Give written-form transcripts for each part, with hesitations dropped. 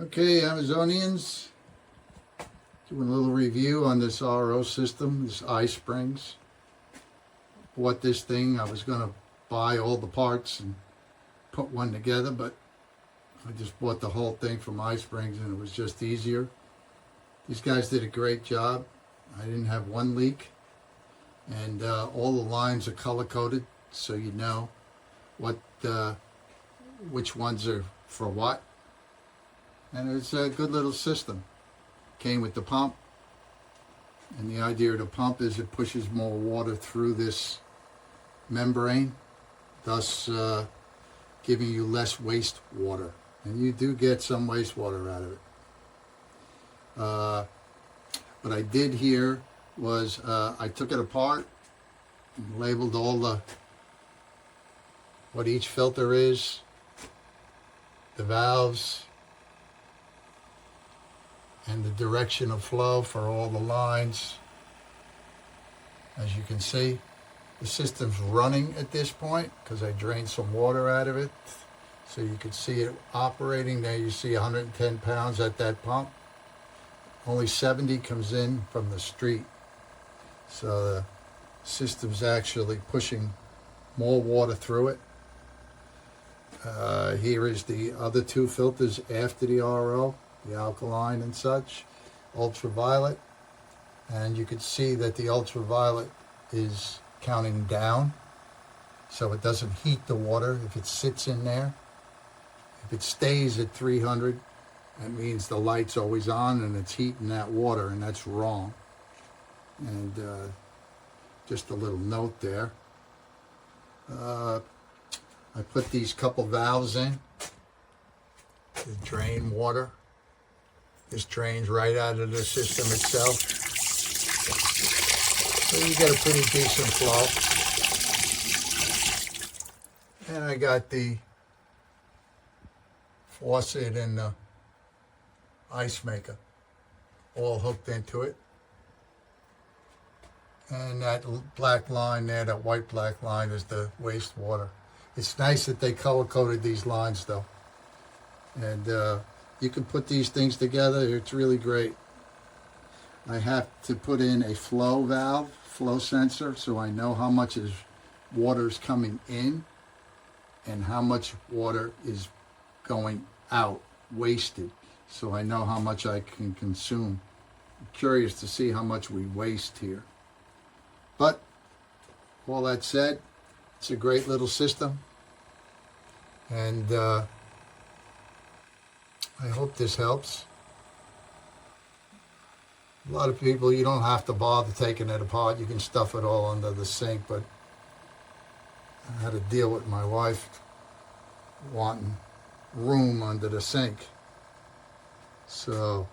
Okay, Amazonians, doing a little review on this RO system, this iSprings. Bought this thing. I was going to buy all the parts and put one together, but I just bought the whole thing from iSprings and it was just easier. These guys did a great job. I didn't have one leak, and all the lines are color coded, so you know what which ones are for what. And it's a good little system. Came with the pump, and the idea of the pump is it pushes more water through this membrane, thus giving you less wastewater. And you do get some wastewater out of it. What I did here was I took it apart and labeled all what each filter is, the valves, and the direction of flow for all the lines. As you can see, the system's running at this point because I drained some water out of it. So you can see it operating. There you see 110 pounds at that pump. Only 70 comes in from the street. So the system's actually pushing more water through it. Here is the other two filters after the RO, the alkaline and such, ultraviolet. And you can see that the ultraviolet is counting down, so it doesn't heat the water if it sits in there. If it stays at 300, that means the light's always on and it's heating that water, and that's wrong. And just a little note there. I put these couple valves in to drain water. This drains right out of the system itself. So you get a pretty decent flow. And I got the faucet and the ice maker all hooked into it. And that black line there, that white black line, is the wastewater. It's nice that they color-coded these lines though. And you can put these things together. It's really great. I have to put in a flow valve, flow sensor, so I know how much water is coming in and how much water is going out, wasted. So I know how much I can consume. I'm curious to see how much we waste here. But all that said, it's a great little system. And I hope this helps. A lot of people, you don't have to bother taking it apart. You can stuff it all under the sink, but I had to deal with my wife wanting room under the sink. So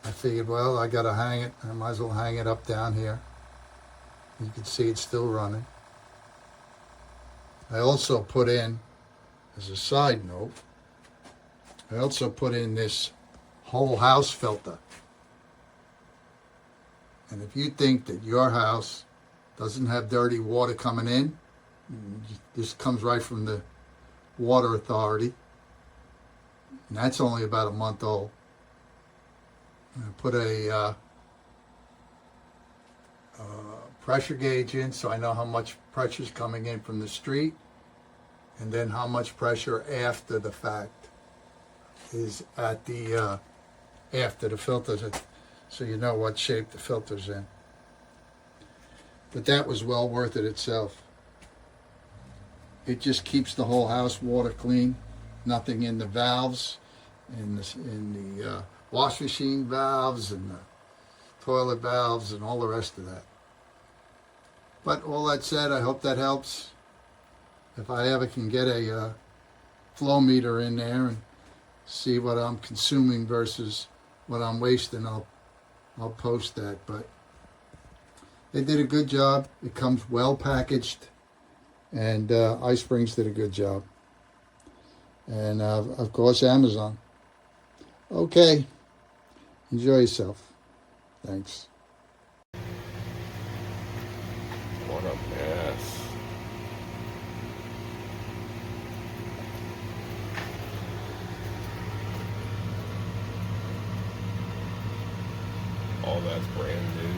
I figured, well, I gotta hang it. I might as well hang it up down here. You can see it's still running. I also put in, as a side note, I also put in this whole house filter. And if you think that your house doesn't have dirty water coming in, this comes right from the Water Authority, and that's only about a month old. I put a pressure gauge in so I know how much pressure is coming in from the street, and then how much pressure after the fact is at the after the filters, so you know what shape the filter's in. But that was well worth it itself. It just keeps the whole house water clean. Nothing in the valves, in the wash machine valves, and the toilet valves, and all the rest of that. But all that said, I hope that helps. If I ever can get a flow meter in there and see what I'm consuming versus what I'm wasting, I'll post that. But they did a good job. It comes well packaged, and iSprings did a good job. And of course, Amazon. Okay, enjoy yourself. Thanks. What a mess. that's brand new.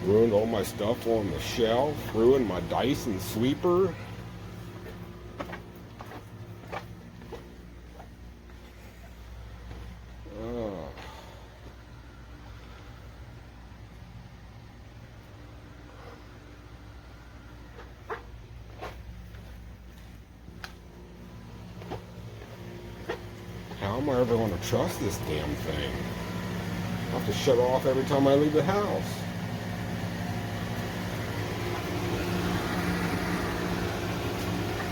Ruined all my stuff on the shelf. Ruined my Dyson sweeper. How am I ever going to trust this damn thing? I have to shut it off every time I leave the house.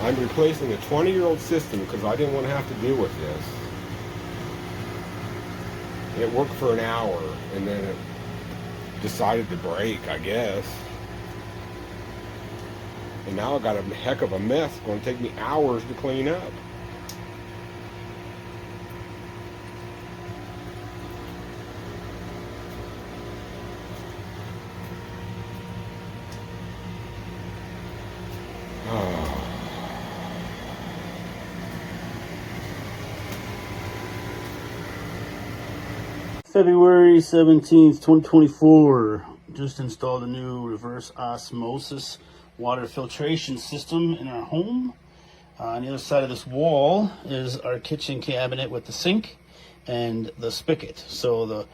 I'm replacing a 20-year-old system because I didn't want to have to deal with this. It worked for an hour and then it decided to break, I guess. And now I got a heck of a mess. It's going to take me hours to clean up. February 17th, 2024. Just installed a new reverse osmosis water filtration system in our home. On the other side of this wall is our kitchen cabinet with the sink and the spigot. So the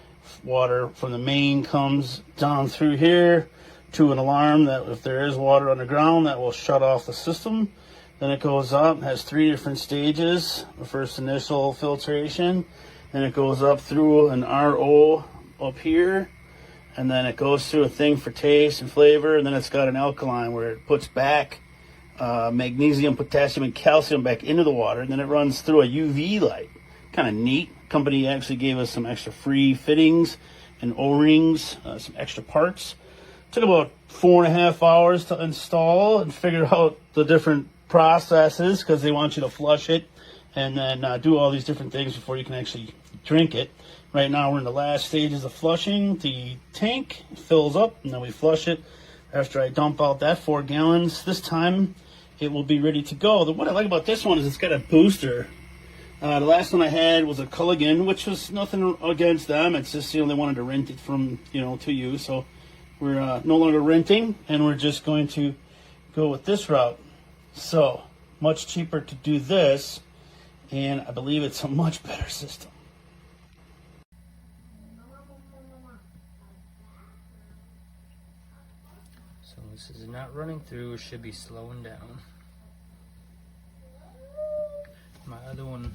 water from the main comes down through here to an alarm that if there is water underground, that will shut off the system. Then it goes up, has 3 different stages. The first initial filtration, then it goes up through an RO up here, and then it goes through a thing for taste and flavor, and then it's got an alkaline where it puts back magnesium, potassium, and calcium back into the water, and then it runs through a UV light. Kind of neat. Company actually gave us some extra free fittings and O-rings, some extra parts. Took about 4.5 hours to install and figure out the different processes because they want you to flush it and then do all these different things before you can actually drink it. Right now we're in the last stages of flushing. The tank fills up and then we flush it. After I dump out that 4 gallons, this time it will be ready to go. What I like about this one is it's got a booster. The last one I had was a Culligan, which was nothing against them. It's just, they wanted to rent it from, to you. So we're no longer renting, and we're just going to go with this route. So much cheaper to do this, and I believe it's a much better system. So this is not running through, it should be slowing down. My other one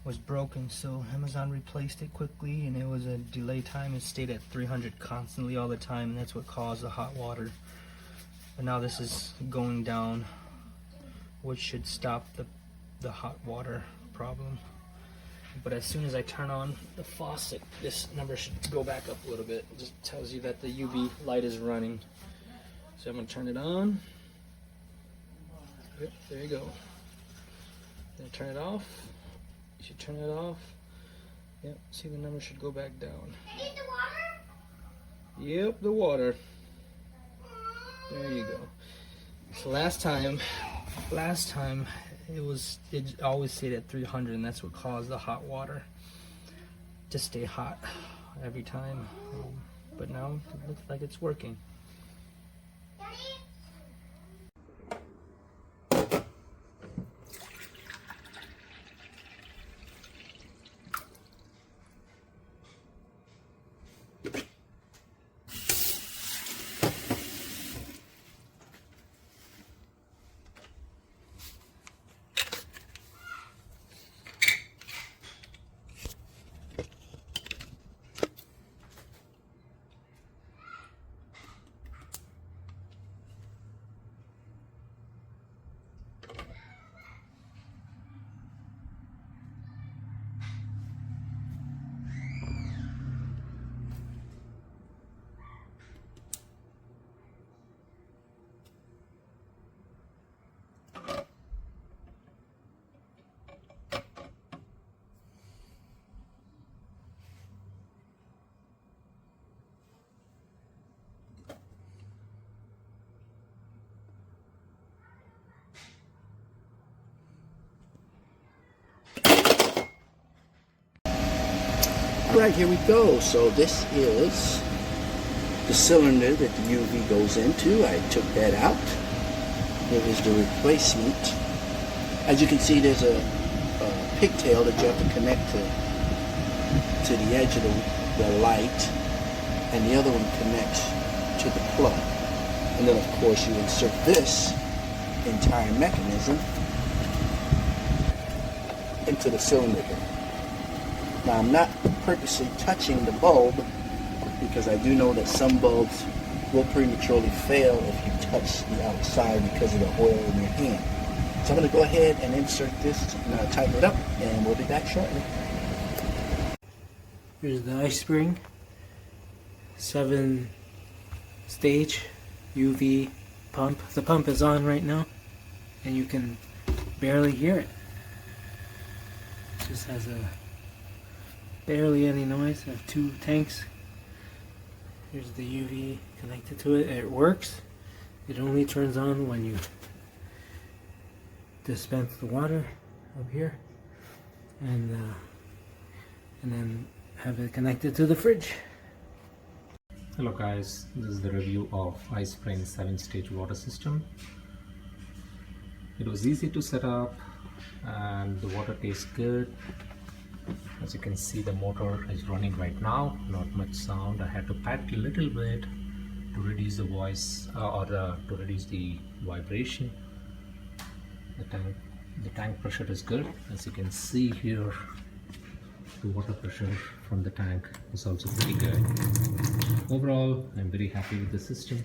was broken, so Amazon replaced it quickly, and it was a delay time. It stayed at 300 constantly all the time, and that's what caused the hot water. But now this is going down, which should stop the hot water problem. But as soon as I turn on the faucet, this number should go back up a little bit. It just tells you that the UV light is running. So I'm going to turn it on. Yep, there you go. Then turn it off. You should turn it off. Yep, see, the number should go back down. Need the water? Yep, the water. There you go. So last time it always stayed at 300, and that's what caused the hot water to stay hot every time. But now it looks like it's working. Alright, here we go. So this is the cylinder that the UV goes into. I took that out. Here is the replacement. As you can see, there's a pigtail that you have to connect to the edge of the light, and the other one connects to the plug. And then of course you insert this entire mechanism into the cylinder here. Now I'm not purposely touching the bulb because I do know that some bulbs will prematurely fail if you touch the outside because of the oil in your hand. So I'm going to go ahead and insert this and tighten it up, and we'll be back shortly. Here's the iSpring 7-stage UV pump. The pump is on right now, and you can barely hear it. Just has barely any noise. I have 2 tanks. Here's the UV connected to it. It works. It only turns on when you dispense the water up here, and then have it connected to the fridge. Hello guys, this is the review of iSpring 7-stage water system. It was easy to set up and the water tastes good. As you can see, the motor is running right now, not much sound. I had to pat a little bit to reduce the voice to reduce the vibration. The tank pressure is good. As you can see here, the water pressure from the tank is also pretty good. Overall, I'm very happy with the system.